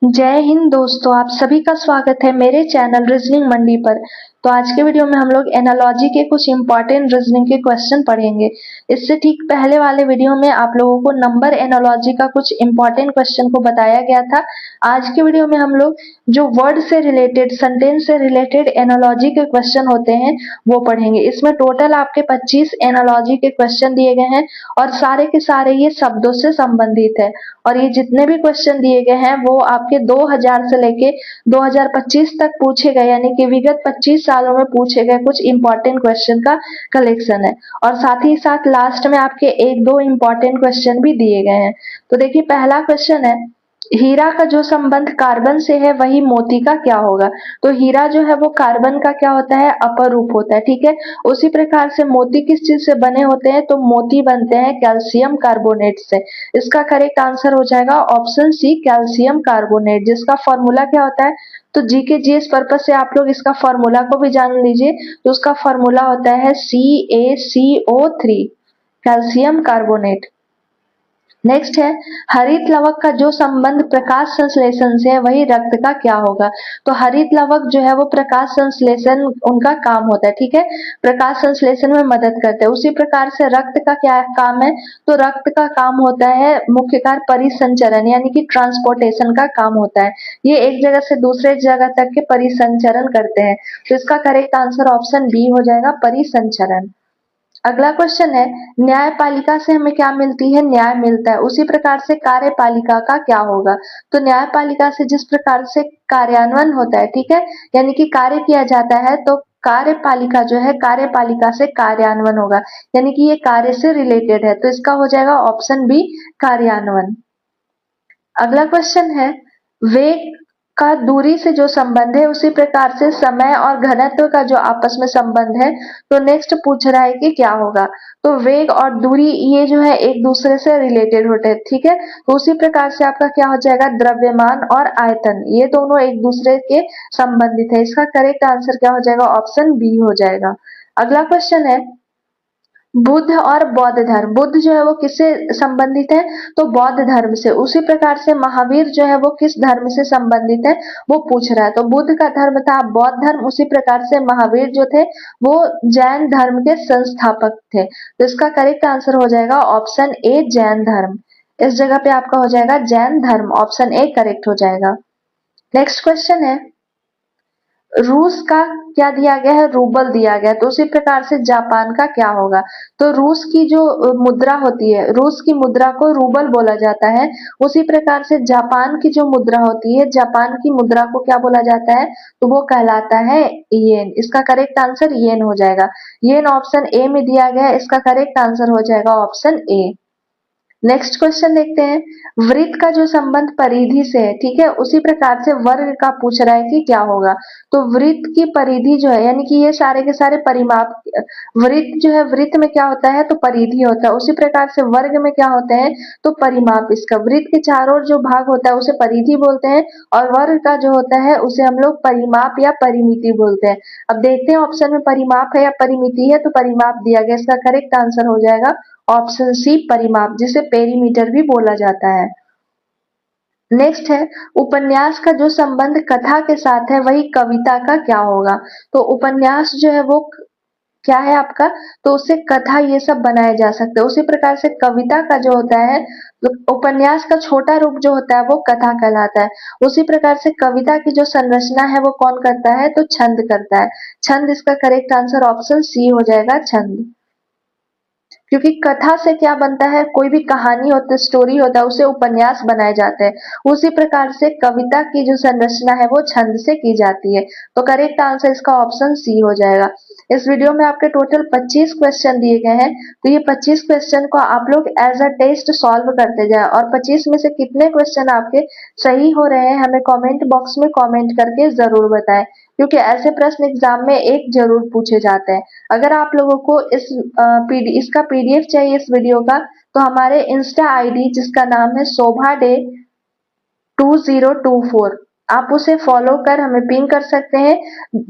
जय हिंद दोस्तों, आप सभी का स्वागत है मेरे चैनल रीजनिंग मंडी पर। तो आज के वीडियो में हम लोग एनालॉजी के कुछ इंपॉर्टेंट रीजनिंग के क्वेश्चन पढ़ेंगे। इससे ठीक पहले वाले वीडियो में आप लोगों को नंबर एनालॉजी का कुछ इंपॉर्टेंट क्वेश्चन को बताया गया था। आज के वीडियो में हम लोग जो वर्ड से रिलेटेड, सेंटेंस से रिलेटेड एनालॉजी के क्वेश्चन होते हैं वो पढ़ेंगे। इसमें टोटल आपके 25 एनालॉजी के क्वेश्चन दिए गए हैं और सारे के सारे ये शब्दों से संबंधित है। और ये जितने भी क्वेश्चन दिए गए हैं वो आपके 2000 से लेके 2025 तक पूछे गए, यानी कि विगत 25 सालों में पूछे गए कुछ इंपॉर्टेंट क्वेश्चन का कलेक्शन है। और साथ ही साथ लास्ट में आपके एक दो इंपॉर्टेंट क्वेश्चन भी दिए गए हैं। तो देखिए, पहला क्वेश्चन है, हीरा का जो संबंध कार्बन से है वही मोती का क्या होगा। तो हीरा जो है वो कार्बन का क्या होता है, अपर रूप होता है, ठीक है। उसी प्रकार से मोती किस चीज से बने होते हैं, तो मोती बनते हैं कैल्शियम कार्बोनेट से। इसका करेक्ट आंसर हो जाएगा ऑप्शन सी, कैल्शियम कार्बोनेट, जिसका फॉर्मूला क्या होता है। तो जीके जीएस पर्पज से आप लोग इसका फॉर्मूला को भी जान लीजिए। तो उसका फॉर्मूला होता है CaCO3, कैल्शियम कार्बोनेट। नेक्स्ट है, हरित लवक का जो संबंध प्रकाश संश्लेषण से है वही रक्त का क्या होगा। तो हरित लवक जो है वो प्रकाश संश्लेषण उनका काम होता है, ठीक है, प्रकाश संश्लेषण में मदद करते हैं। उसी प्रकार से रक्त का क्या काम है, तो रक्त का काम होता है मुख्य कार्य परिसंचरण, यानी कि ट्रांसपोर्टेशन का काम होता है। ये एक जगह से दूसरे जगह तक के परिसंचरण करते हैं। तो इसका करेक्ट आंसर ऑप्शन बी हो जाएगा, परिसंचरण। अगला क्वेश्चन है, न्यायपालिका से हमें क्या मिलती है, न्याय मिलता है। उसी प्रकार से कार्यपालिका का क्या होगा। तो न्यायपालिका से जिस प्रकार से कार्यान्वयन होता है, ठीक है, यानी कि कार्य किया जाता है, तो कार्यपालिका जो है, कार्यपालिका से कार्यान्वयन होगा, यानी कि ये कार्य से रिलेटेड है। तो इसका हो जाएगा ऑप्शन बी, कार्यान्वयन। अगला क्वेश्चन है, वेग का दूरी से जो संबंध है उसी प्रकार से समय और घनत्व का जो आपस में संबंध है, तो नेक्स्ट पूछ रहा है कि क्या होगा। तो वेग और दूरी ये जो है एक दूसरे से रिलेटेड होते हैं, ठीक है। तो उसी प्रकार से आपका क्या हो जाएगा, द्रव्यमान और आयतन, ये दोनों एक दूसरे के संबंधित है। इसका करेक्ट आंसर क्या हो जाएगा, ऑप्शन बी हो जाएगा। अगला क्वेश्चन है, बुद्ध और बौद्ध धर्म, बुद्ध जो है वो किससे संबंधित है, तो बौद्ध धर्म से। उसी प्रकार से महावीर जो है वो किस धर्म से संबंधित है, वो पूछ रहा है। तो बुद्ध का धर्म था बौद्ध धर्म, उसी प्रकार से महावीर जो थे वो जैन धर्म के संस्थापक थे। तो इसका करेक्ट आंसर हो जाएगा ऑप्शन ए, जैन धर्म। इस जगह पे आपका हो जाएगा जैन धर्म, ऑप्शन ए करेक्ट हो जाएगा। नेक्स्ट क्वेश्चन है, रूस का क्या दिया गया है, रूबल दिया गया। तो उसी प्रकार से जापान का क्या होगा। तो रूस की जो मुद्रा होती है, रूस की मुद्रा को रूबल बोला जाता है। उसी प्रकार से जापान की जो मुद्रा होती है, जापान की मुद्रा को क्या बोला जाता है, तो वो कहलाता है येन। इसका करेक्ट आंसर येन हो जाएगा। येन ऑप्शन ए में दिया गया है, इसका करेक्ट आंसर हो जाएगा ऑप्शन ए। नेक्स्ट क्वेश्चन देखते हैं, वृत्त का जो संबंध परिधि से है, ठीक है, उसी प्रकार से वर्ग का पूछ रहा है कि क्या होगा। तो वृत्त की परिधि जो है, यानी कि ये सारे के सारे परिमाप, वृत्त जो है, वृत्त में क्या होता है, तो परिधि होता है। उसी प्रकार से वर्ग में क्या होते हैं, तो परिमाप। इसका वृत्त के चारों ओर जो भाग होता है उसे परिधि बोलते हैं, और वर्ग का जो होता है उसे हम लोग परिमाप या परिमिति बोलते हैं। अब देखते हैं ऑप्शन में परिमाप है या परिमिति है। तो परिमाप दिया गया, इसका करेक्ट आंसर हो जाएगा ऑप्शन सी, परिमाप, जिसे पेरीमीटर भी बोला जाता है। नेक्स्ट है, उपन्यास का जो संबंध कथा के साथ है वही कविता का क्या होगा। तो उपन्यास जो है वो क्या है आपका, तो उससे कथा ये सब बनाए जा सकते हैं। उसी प्रकार से कविता का जो होता है, तो उपन्यास का छोटा रूप जो होता है वो कथा कहलाता है। उसी प्रकार से कविता की जो संरचना है वो कौन करता है, तो छंद करता है। छंद, इसका करेक्ट आंसर ऑप्शन सी हो जाएगा, छंद। क्योंकि कथा से क्या बनता है, कोई भी कहानी होती है, स्टोरी होता है, उसे उपन्यास बनाए जाते हैं। उसी प्रकार से कविता की जो संरचना है वो छंद से की जाती है। तो करेक्ट आंसर इसका ऑप्शन सी हो जाएगा। इस वीडियो में आपके टोटल 25 क्वेश्चन दिए गए हैं। तो ये 25 क्वेश्चन को आप लोग एज अ टेस्ट सॉल्व करते जाए, और 25 में से कितने क्वेश्चन आपके सही हो रहे हैं हमें कमेंट बॉक्स में कमेंट करके जरूर बताएं, क्योंकि ऐसे प्रश्न एग्जाम में एक जरूर पूछे जाते हैं। अगर आप लोगों को इसका पीडीएफ चाहिए इस वीडियो का, तो हमारे इंस्टा आईडी जिसका नाम है शोभा डे 2024, आप उसे फॉलो कर हमें पिंग कर सकते हैं।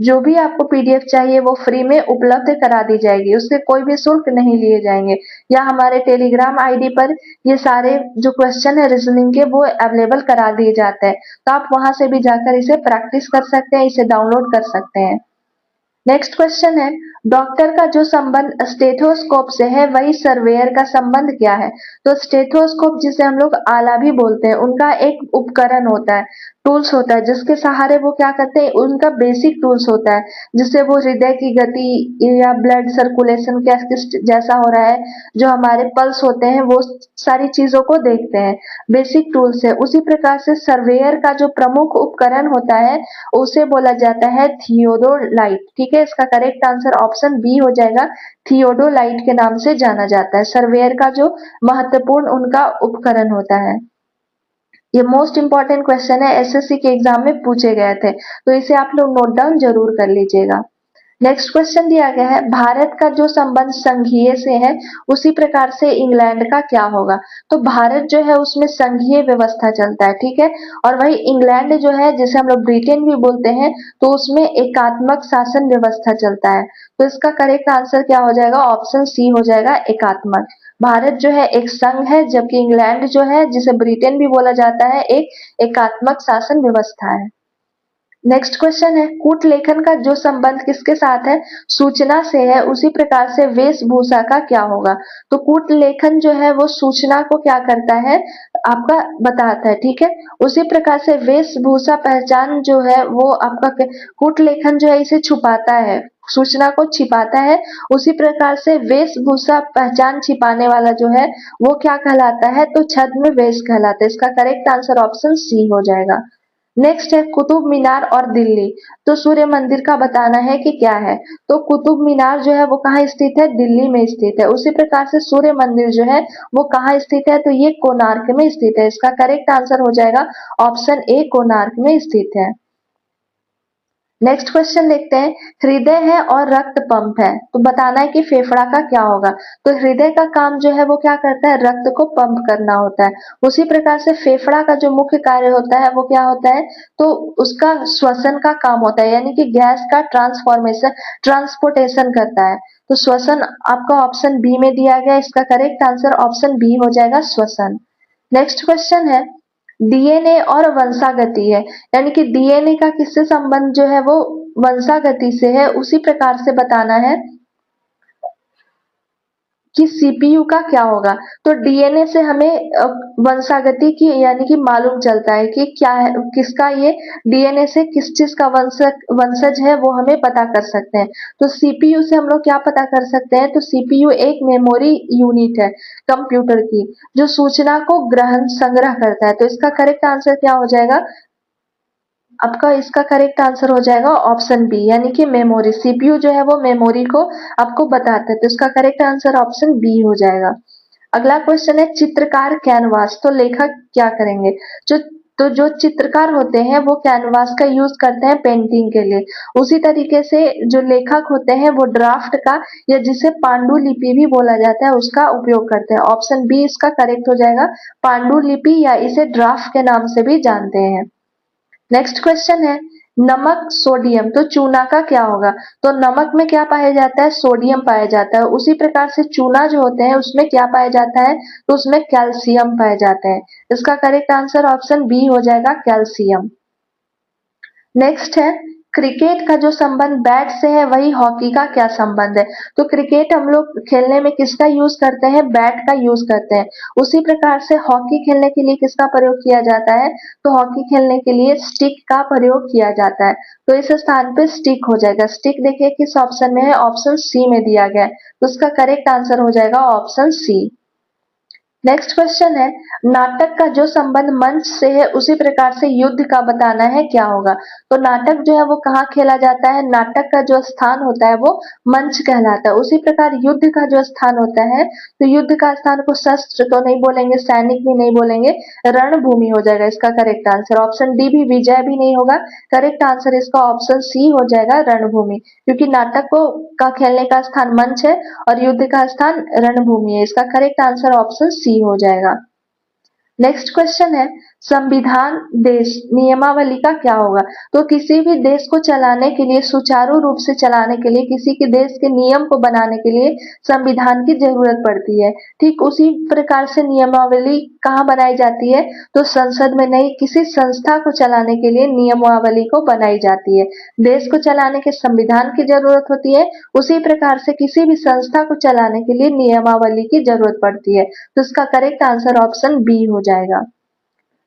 जो भी आपको पीडीएफ चाहिए वो फ्री में उपलब्ध करा दी जाएगी, उससे कोई भी शुल्क नहीं लिए जाएंगे। या हमारे टेलीग्राम आईडी पर ये सारे जो क्वेश्चन है रीजनिंग के वो अवेलेबल करा दिए जाते हैं, तो आप वहां से भी जाकर इसे प्रैक्टिस कर सकते हैं, इसे डाउनलोड कर सकते हैं। नेक्स्ट क्वेश्चन है, डॉक्टर का जो संबंध स्टेथोस्कोप से है वही सर्वेयर का संबंध क्या है? तो स्टेथोस्कोप जिसे हम लोग आला भी बोलते हैं, उनका एक उपकरण होता है, टूल्स होता है, जिसके सहारे वो क्या करते हैं, उनका बेसिक टूल्स होता है, जिससे वो हृदय की गति या ब्लड सर्कुलेशन क्या किस जैसा हो रहा है, जो हमारे पल्स होते हैं वो सारी चीजों को देखते हैं, बेसिक टूल्स है। उसी प्रकार से सर्वेयर का जो प्रमुख उपकरण होता है उसे बोला जाता है थियोडोलाइट। ठीक है, इसका करेक्ट आंसर ऑप्शन बी हो जाएगा, थियोडोलाइट के नाम से जाना जाता है। सर्वेयर का जो महत्वपूर्ण उनका उपकरण होता है। ये मोस्ट इंपॉर्टेंट क्वेश्चन है, एसएससी के एग्जाम में पूछे गए थे, तो इसे आप लोग नोट डाउन जरूर कर लीजिएगा। नेक्स्ट क्वेश्चन दिया गया है, भारत का जो संबंध संघीय से है उसी प्रकार से इंग्लैंड का क्या होगा? तो भारत जो है उसमें संघीय व्यवस्था चलता है, ठीक है, और वही इंग्लैंड जो है जिसे हम लोग ब्रिटेन भी बोलते हैं, तो उसमें एकात्मक शासन व्यवस्था चलता है। तो इसका करेक्ट आंसर क्या हो जाएगा? ऑप्शन सी हो जाएगा, एकात्मक। भारत जो है एक संघ है, जबकि इंग्लैंड जो है जिसे ब्रिटेन भी बोला जाता है एक एकात्मक शासन व्यवस्था है। नेक्स्ट क्वेश्चन है, कूट लेखन का जो संबंध किसके साथ है? सूचना से है, उसी प्रकार से वेशभूषा का क्या होगा? तो कूट लेखन जो है वो सूचना को क्या करता है, आपका बताता है, ठीक है। उसी प्रकार से वेशभूषा पहचान जो है वो आपका कूट लेखन जो है इसे छुपाता है, सूचना को छिपाता है। उसी प्रकार से वेशभूषा पहचान छिपाने वाला जो है वो क्या कहलाता है? तो छद्म वेश कहलाता है। इसका करेक्ट आंसर ऑप्शन सी हो जाएगा। नेक्स्ट है कुतुब मीनार और दिल्ली, तो सूर्य मंदिर का बताना है कि क्या है? तो कुतुब मीनार जो है वो कहाँ स्थित है? दिल्ली में स्थित है। उसी प्रकार से सूर्य मंदिर जो है वो कहाँ स्थित है? तो ये कोणार्क में स्थित है। इसका करेक्ट आंसर हो जाएगा ऑप्शन ए, कोणार्क में स्थित है। नेक्स्ट क्वेश्चन देखते हैं, हृदय है और रक्त पंप है, तो बताना है कि फेफड़ा का क्या होगा? तो हृदय का काम जो है वो क्या करता है? रक्त को पंप करना होता है। उसी प्रकार से फेफड़ा का जो मुख्य कार्य होता है वो क्या होता है? तो उसका श्वसन का काम होता है, यानी कि गैस का ट्रांसपोर्टेशन करता है। तो श्वसन आपका ऑप्शन बी में दिया गया, इसका करेक्ट आंसर ऑप्शन बी हो जाएगा, श्वसन। नेक्स्ट क्वेश्चन है, डीएनए और वंशागति है, यानी कि डीएनए का किससे संबंध जो है वो वंशागति से है। उसी प्रकार से बताना है कि सीपीयू का क्या होगा? तो डीएनए से हमें वंशागति की यानी कि मालूम चलता है कि क्या है, किसका ये डीएनए से किस चीज का वंशज है वो हमें पता कर सकते हैं। तो सीपीयू से हम लोग क्या पता कर सकते हैं? तो सीपीयू एक मेमोरी यूनिट है कंप्यूटर की, जो सूचना को ग्रहण संग्रह करता है। तो इसका करेक्ट आंसर क्या हो जाएगा? आपका इसका करेक्ट आंसर हो जाएगा ऑप्शन बी, यानी कि मेमोरी। सीपीयू जो है वो मेमोरी को आपको बताता है, तो इसका करेक्ट आंसर ऑप्शन बी हो जाएगा। अगला क्वेश्चन है, चित्रकार कैनवास, तो लेखक क्या करेंगे? जो तो जो चित्रकार होते हैं वो कैनवास का यूज करते हैं पेंटिंग के लिए। उसी तरीके से जो लेखक होते हैं वो ड्राफ्ट का, या जिसे पांडुलिपि भी बोला जाता है, उसका उपयोग करते हैं। ऑप्शन बी इसका करेक्ट हो जाएगा, पांडुलिपि, या इसे ड्राफ्ट के नाम से भी जानते हैं। नेक्स्ट क्वेश्चन है, नमक सोडियम, तो चूना का क्या होगा? तो नमक में क्या पाया जाता है? सोडियम पाया जाता है। उसी प्रकार से चूना जो होते हैं उसमें क्या पाया जाता है? तो उसमें कैल्शियम पाए जाते हैं। इसका करेक्ट आंसर ऑप्शन बी हो जाएगा, कैल्शियम। नेक्स्ट है, क्रिकेट का जो संबंध बैट से है वही हॉकी का क्या संबंध है? तो क्रिकेट हम लोग खेलने में किसका यूज करते हैं? बैट का यूज करते हैं। उसी प्रकार से हॉकी खेलने के लिए किसका प्रयोग किया जाता है? तो हॉकी खेलने के लिए स्टिक का प्रयोग किया जाता है। तो इस स्थान पे स्टिक हो जाएगा। स्टिक देखिए किस ऑप्शन में है? ऑप्शन सी में दिया गया है, तो उसका करेक्ट आंसर हो जाएगा ऑप्शन सी। नेक्स्ट क्वेश्चन है, नाटक का जो संबंध मंच से है उसी प्रकार से युद्ध का बताना है क्या होगा? तो नाटक जो है वो कहाँ खेला जाता है? नाटक का जो स्थान होता है वो मंच कहलाता है। उसी प्रकार युद्ध का जो स्थान होता है, तो युद्ध का स्थान को शस्त्र तो नहीं बोलेंगे, सैनिक भी नहीं बोलेंगे, रणभूमि हो जाएगा इसका करेक्ट आंसर। ऑप्शन डी भी, विजय भी नहीं होगा, करेक्ट आंसर इसका ऑप्शन सी हो जाएगा, रणभूमि, क्योंकि नाटक को का खेलने का स्थान मंच है और युद्ध का स्थान रणभूमि है। इसका करेक्ट आंसर ऑप्शन सी हो जाएगा। नेक्स्ट क्वेश्चन है, संविधान देश नियमावली का क्या होगा? तो किसी भी देश को चलाने के लिए, सुचारू रूप से चलाने के लिए, किसी के देश के नियम को बनाने के लिए संविधान की जरूरत पड़ती है। ठीक उसी प्रकार से नियमावली कहाँ बनाई जाती है? तो संसद में नहीं, किसी संस्था को चलाने के लिए नियमावली को बनाई जाती है। देश को चलाने के संविधान की जरूरत होती है, उसी प्रकार से किसी भी संस्था को चलाने के लिए नियमावली की जरूरत पड़ती है। तो इसका करेक्ट आंसर ऑप्शन बी हो जाएगा।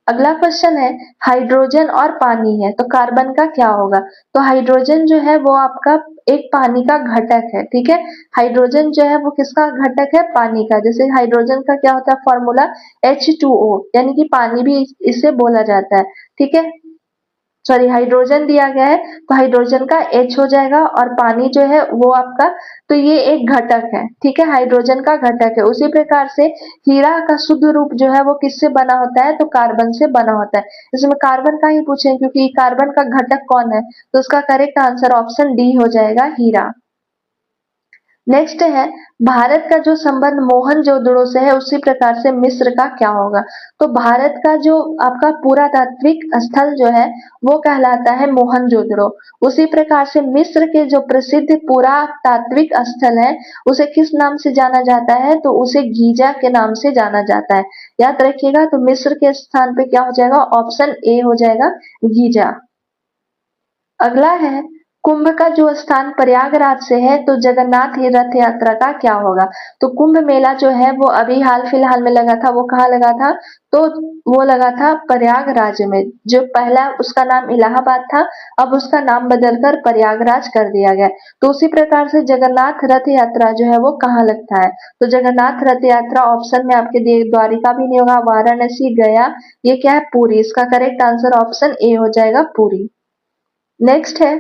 अगला क्वेश्चन है, हाइड्रोजन और पानी है तो कार्बन का क्या होगा? तो हाइड्रोजन जो है वो आपका एक पानी का घटक है, ठीक है। हाइड्रोजन जो है वो किसका घटक है? पानी का। जैसे हाइड्रोजन का क्या होता है फॉर्मूला? H2O, यानी कि पानी भी इसे बोला जाता है, ठीक है। सॉरी, हाइड्रोजन दिया गया है तो हाइड्रोजन का H हो जाएगा और पानी जो है वो आपका, तो ये एक घटक है, ठीक है, हाइड्रोजन का घटक है। उसी प्रकार से हीरा का शुद्ध रूप जो है वो किससे बना होता है? तो कार्बन से बना होता है। इसमें कार्बन का ही पूछे क्योंकि कार्बन का घटक कौन है, तो उसका करेक्ट आंसर ऑप्शन डी हो जाएगा, हीरा। नेक्स्ट है, भारत का जो संबंध मोहनजोदड़ो से है उसी प्रकार से मिस्र का क्या होगा? तो भारत का जो आपका पुरातात्विक स्थल जो है वो कहलाता है मोहनजोदड़ो। उसी प्रकार से मिस्र के जो प्रसिद्ध पुरातात्विक स्थल है उसे किस नाम से जाना जाता है? तो उसे गीजा के नाम से जाना जाता है। याद रखिएगा, तो मिस्र के स्थान पे क्या हो जाएगा? ऑप्शन ए हो जाएगा, गीजा। अगला है, कुंभ का जो स्थान प्रयागराज से है तो जगन्नाथ रथ यात्रा का क्या होगा? तो कुंभ मेला जो है वो अभी हाल फिलहाल में लगा था, वो कहाँ लगा था? तो वो लगा था प्रयागराज में। जो पहला उसका नाम इलाहाबाद था, अब उसका नाम बदलकर प्रयागराज कर दिया गया। तो उसी प्रकार से जगन्नाथ रथ यात्रा जो है वो कहाँ लगता है? तो जगन्नाथ रथ यात्रा ऑप्शन में आपके दिए द्वारिका भी नहीं होगा, वाराणसी, गया, ये क्या है? पुरी। इसका करेक्ट आंसर ऑप्शन ए हो जाएगा, पुरी। नेक्स्ट है,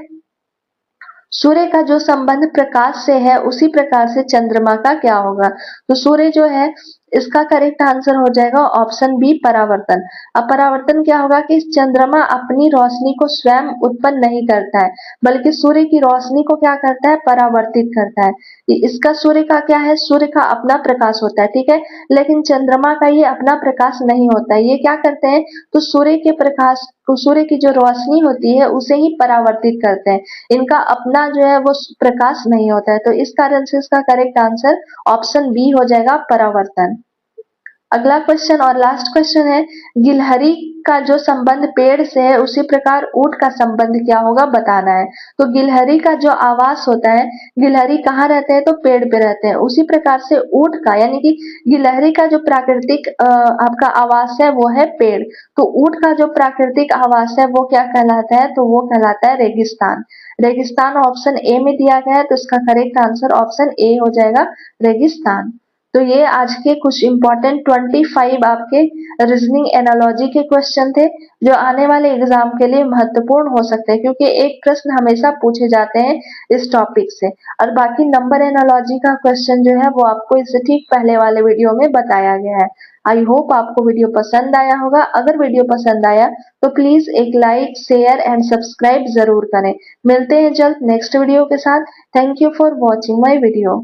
सूर्य का जो संबंध प्रकाश से है उसी प्रकार से चंद्रमा का क्या होगा? तो सूर्य जो है इसका करेक्ट आंसर हो जाएगा ऑप्शन बी, परावर्तन। अब परावर्तन क्या होगा कि चंद्रमा अपनी रोशनी को स्वयं उत्पन्न नहीं करता है, बल्कि सूर्य की रोशनी को क्या करता है? परावर्तित करता है। इसका सूर्य का क्या है? सूर्य का अपना प्रकाश होता है, ठीक है, लेकिन चंद्रमा का ये अपना प्रकाश नहीं होता है। ये क्या करते हैं? तो सूर्य के प्रकाश को, सूर्य की जो रोशनी होती है उसे ही परावर्तित करते हैं। इनका अपना जो है वो प्रकाश नहीं होता है। तो इस कारण से इसका करेक्ट आंसर ऑप्शन बी हो जाएगा, परावर्तन। अगला क्वेश्चन और लास्ट क्वेश्चन है, गिलहरी का जो संबंध पेड़ से है उसी प्रकार ऊंट का संबंध क्या होगा? बताना है। तो गिलहरी का जो आवास होता है, गिलहरी कहाँ रहते हैं? तो पेड़ पे रहते हैं। उसी प्रकार से ऊंट का, यानी कि गिलहरी का जो प्राकृतिक आपका आवास है वो है पेड़। तो ऊंट का जो प्राकृतिक आवास है वो क्या कहलाता है? तो वो कहलाता है रेगिस्तान। रेगिस्तान ऑप्शन ए में दिया गया है, तो इसका करेक्ट आंसर ऑप्शन ए हो जाएगा, रेगिस्तान। तो ये आज के कुछ इंपॉर्टेंट 25 आपके रीजनिंग एनालॉजी के क्वेश्चन थे जो आने वाले एग्जाम के लिए महत्वपूर्ण हो सकते हैं, क्योंकि एक प्रश्न हमेशा पूछे जाते हैं इस टॉपिक से। और बाकी नंबर एनालॉजी का क्वेश्चन जो है वो आपको इससे ठीक पहले वाले वीडियो में बताया गया है। आई होप आपको वीडियो पसंद आया होगा। अगर वीडियो पसंद आया तो प्लीज एक लाइक, शेयर एंड सब्सक्राइब जरूर करें। मिलते हैं जल्द नेक्स्ट वीडियो के साथ। Thank you for watching my video.